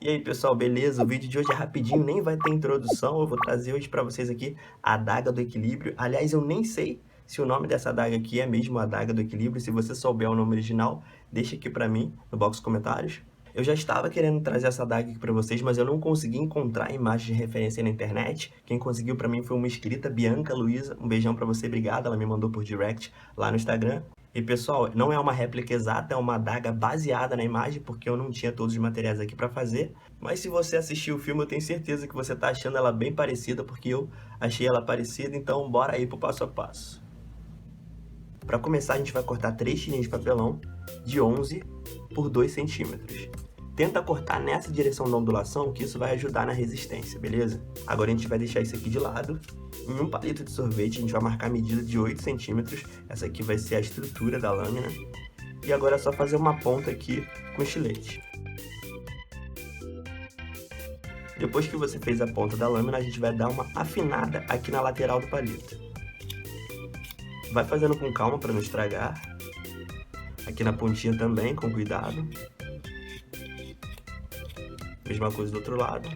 E aí pessoal, beleza? O vídeo de hoje é rapidinho, nem vai ter introdução. Eu vou trazer hoje para vocês aqui a adaga do equilíbrio. Aliás, eu nem sei se o nome dessa adaga aqui é mesmo a adaga do equilíbrio. Se você souber o nome original, deixa aqui para mim no box de comentários. Eu já estava querendo trazer essa adaga aqui para vocês, mas eu não consegui encontrar imagem de referência na internet. Quem conseguiu para mim foi uma inscrita, Bianca Luiza. Um beijão para você, obrigada. Ela me mandou por direct lá no Instagram. E pessoal, não é uma réplica exata, é uma adaga baseada na imagem, porque eu não tinha todos os materiais aqui para fazer. Mas se você assistiu o filme, eu tenho certeza que você tá achando ela bem parecida, porque eu achei ela parecida, então bora aí pro passo a passo. Para começar, a gente vai cortar 3 tirinhas de papelão de 11 por 2 centímetros. Tenta cortar nessa direção da ondulação, que isso vai ajudar na resistência, beleza? Agora a gente vai deixar isso aqui de lado. Em um palito de sorvete, a gente vai marcar a medida de 8 centímetros. Essa aqui vai ser a estrutura da lâmina. E agora é só fazer uma ponta aqui com estilete. Depois que você fez a ponta da lâmina, a gente vai dar uma afinada aqui na lateral do palito. Vai fazendo com calma para não estragar. Aqui na pontinha também, com cuidado. Mesma coisa do outro lado.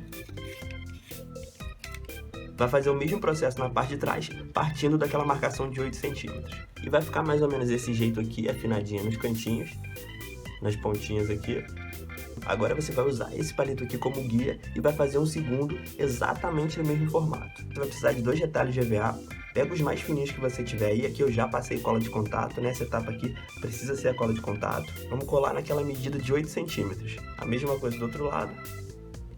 Vai fazer o mesmo processo na parte de trás, partindo daquela marcação de 8 centímetros. E vai ficar mais ou menos desse jeito aqui, afinadinha nos cantinhos, nas pontinhas aqui. Agora você vai usar esse palito aqui como guia e vai fazer um segundo exatamente no mesmo formato. Você vai precisar de 2 retalhos de EVA. Pega os mais fininhos que você tiver aí. Aqui eu já passei cola de contato, nessa etapa aqui precisa ser a cola de contato. Vamos colar naquela medida de 8 centímetros. A mesma coisa do outro lado.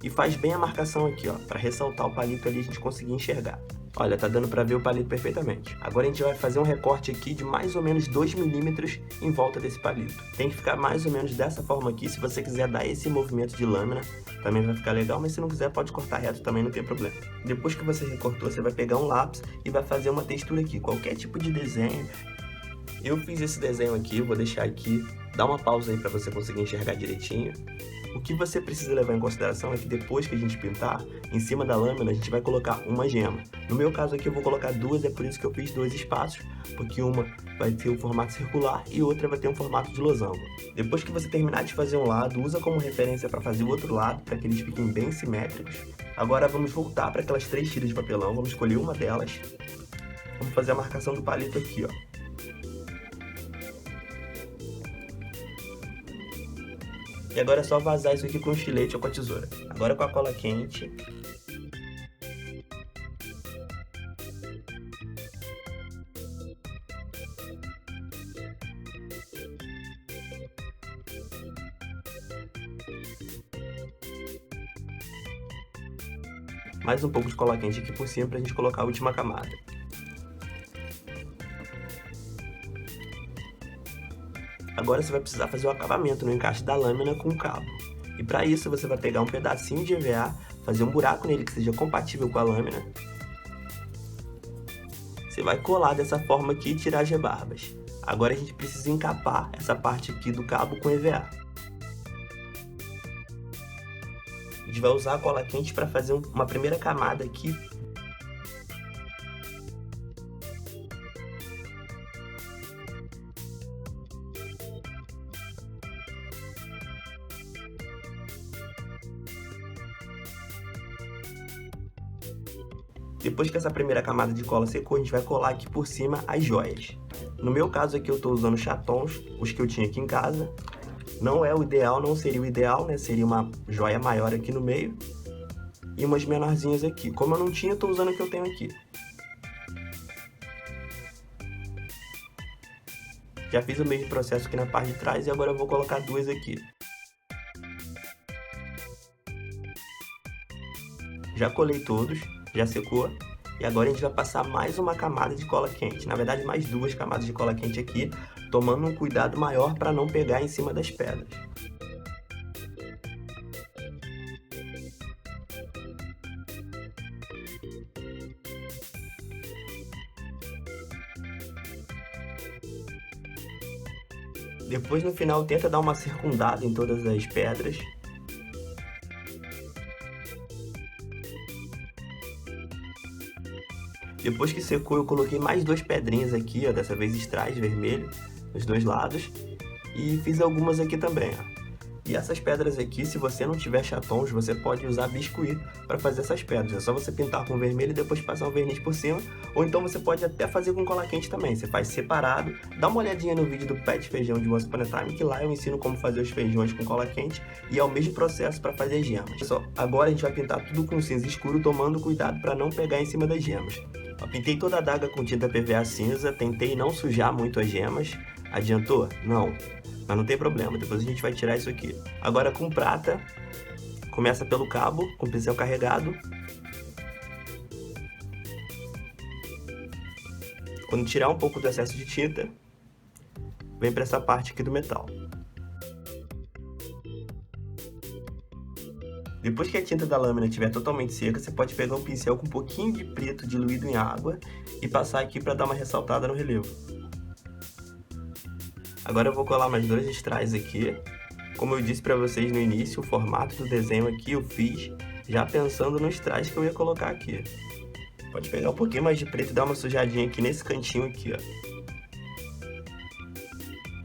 E faz bem a marcação aqui, ó, para ressaltar o palito ali e a gente conseguir enxergar. Olha, tá dando para ver o palito perfeitamente. Agora a gente vai fazer um recorte aqui de mais ou menos 2 milímetros em volta desse palito. Tem que ficar mais ou menos dessa forma aqui. Se você quiser dar esse movimento de lâmina, também vai ficar legal, mas se não quiser pode cortar reto também, não tem problema. Depois que você recortou, você vai pegar um lápis e vai fazer uma textura aqui, qualquer tipo de desenho. Eu fiz esse desenho aqui, vou deixar aqui, dá uma pausa aí para você conseguir enxergar direitinho. O que você precisa levar em consideração é que depois que a gente pintar, em cima da lâmina a gente vai colocar uma gema. No meu caso aqui eu vou colocar 2, é por isso que eu fiz 2 espaços, porque uma vai ter um formato circular e outra vai ter um formato de losango. Depois que você terminar de fazer um lado, usa como referência para fazer o outro lado, para que eles fiquem bem simétricos. Agora vamos voltar para aquelas 3 tiras de papelão, vamos escolher uma delas. Vamos fazer a marcação do palito aqui, ó. E agora é só vazar isso aqui com o estilete ou com a tesoura. Agora com a cola quente. Mais um pouco de cola quente aqui por cima pra gente colocar a última camada. Agora você vai precisar fazer o acabamento no encaixe da lâmina com o cabo. E para isso você vai pegar um pedacinho de EVA, fazer um buraco nele que seja compatível com a lâmina. Você vai colar dessa forma aqui e tirar as rebarbas. Agora a gente precisa encapar essa parte aqui do cabo com EVA. A gente vai usar a cola quente para fazer uma primeira camada aqui. Depois que essa primeira camada de cola secou, a gente vai colar aqui por cima as joias. No meu caso aqui eu estou usando chatons, os que eu tinha aqui em casa. Não é o ideal, não seria o ideal, né? Seria uma joia maior aqui no meio. E umas menorzinhas aqui. Como eu não tinha, eu estou usando o que eu tenho aqui. Já fiz o mesmo processo aqui na parte de trás e agora eu vou colocar 2 aqui. Já colei todos, já secou. E agora a gente vai passar mais uma camada de cola quente. Na verdade, mais 2 camadas de cola quente aqui, tomando um cuidado maior para não pegar em cima das pedras. Depois, no final, tenta dar uma circundada em todas as pedras. Depois que secou, eu coloquei mais 2 pedrinhas aqui, ó, dessa vez strass vermelho, nos 2 lados. E fiz algumas aqui também, ó. E essas pedras aqui, se você não tiver chatons, você pode usar biscuit para fazer essas pedras. É só você pintar com vermelho e depois passar um verniz por cima. Ou então você pode até fazer com cola quente também. Você faz separado. Dá uma olhadinha no vídeo do Pet Feijão de Once Upon a Time, que lá eu ensino como fazer os feijões com cola quente. E é o mesmo processo para fazer gemas. Pessoal, agora a gente vai pintar tudo com cinza escuro, tomando cuidado para não pegar em cima das gemas. Eu pintei toda a adaga com tinta PVA cinza, tentei não sujar muito as gemas. Adiantou? Não. Mas não tem problema, depois a gente vai tirar isso aqui. Agora com prata, começa pelo cabo, com o pincel carregado. Quando tirar um pouco do excesso de tinta, vem para essa parte aqui do metal. Depois que a tinta da lâmina estiver totalmente seca, você pode pegar um pincel com um pouquinho de preto diluído em água e passar aqui para dar uma ressaltada no relevo. Agora eu vou colar mais 2 strass aqui. Como eu disse para vocês no início, o formato do desenho aqui eu fiz já pensando nos strass que eu ia colocar aqui. Pode pegar um pouquinho mais de preto e dar uma sujadinha aqui nesse cantinho aqui, ó.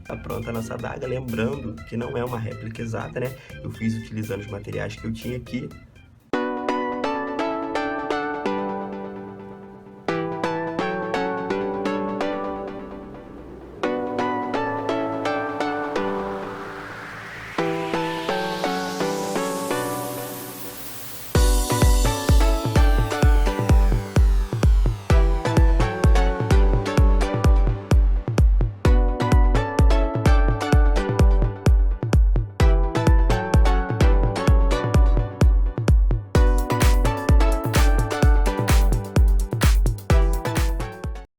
Tá pronta a nossa adaga, lembrando que não é uma réplica exata, né? Eu fiz utilizando os materiais que eu tinha aqui,